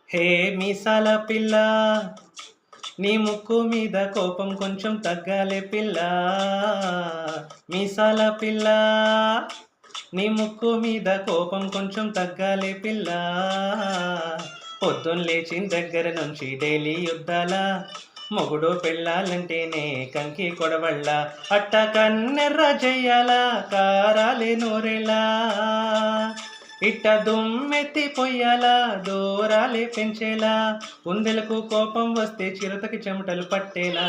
హే మీసాల పిల్ల, నీ ముక్కు మీద కోపం కొంచెం తగ్గాలే పిల్ల. మీసాల పిల్ల, నీ ముక్కు మీద కోపం కొంచెం తగ్గాలే పిల్ల. పొద్దున్న లేచిన దగ్గర నుంచి డైలీ యుద్ధాల, మొగుడు పెళ్ళాలంటేనే కంకి కొడవళ్ళ. అట్ట కన్నెర్ర చెయ్యాల, కారాలే నూరెలా. ఇట్ట దుమ్మెత్తి పొయ్యాలా, దూరాలే పెంచేలా. కుందెలకు కోపం వస్తే చిరుతకి చెమటలు పట్టేలా.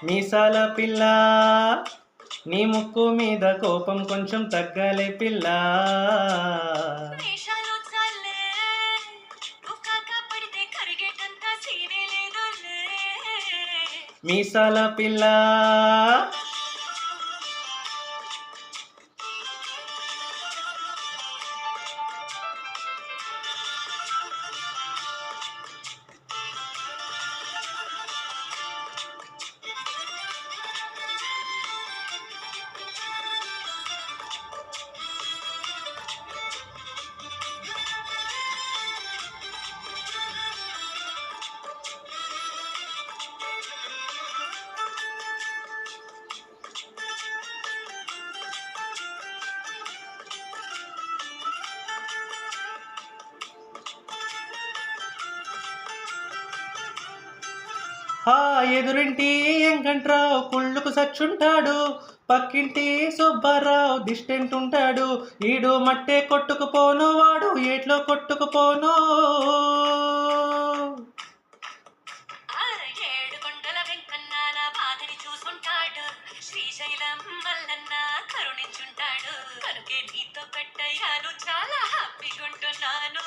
మీసాల పిల్ల, నీ ముక్కు మీద కోపం కొంచెం తగ్గాలే పిల్ల. మీసాల పిల్ల. ఎదురింటి ఎంకంట్రావు కుళ్ళుకు సచ్చుంటాడు, పక్కింటి సుబ్బారావు దిష్టెంటుంటాడు. ఈడు మట్టే కొట్టుకుపోను, వాడు ఏట్లో కొట్టుకుపోను. శ్రీశైలం మల్లన్న కరుణించుంటాడు, కనుకే నీతో పెట్టయ్యాను, చాలా హ్యాపీగుంటున్నాను.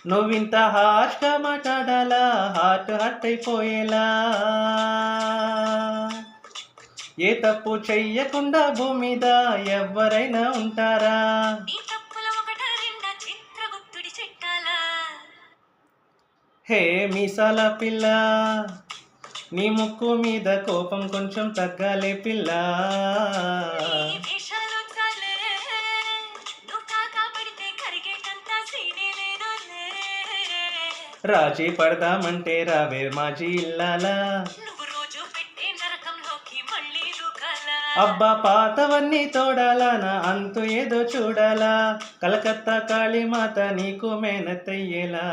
నువ్వింత హార్ష్గా మాట్లాడాలా, హార్ట్ అయిపోయేలా. ఏ తప్పు చెయ్యకుండా భూమి మీద ఎవరైనా ఉంటారా? హే మీసాల పిల్ల, నీ ముక్కు మీద కోపం కొంచెం తగ్గాలే పిల్ల. రాజీ పడదామంటే రావే మాజీ ఇల్లాలా. అబ్బా పాతవన్నీ తోడాలా, నా అంతు ఏదో చూడాలా. కలకత్తా కాళీమాత నీకు మేనతయ్యేలా.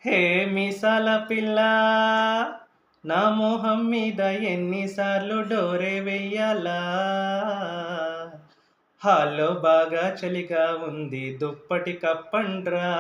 హే మీసాల పిల్ల, నా మోహం మీద ఎన్నిసార్లు డోరే వెయ్యాలా. హాల్లో బాగా చలిగా ఉంది, దుప్పటి కప్పండ్రా.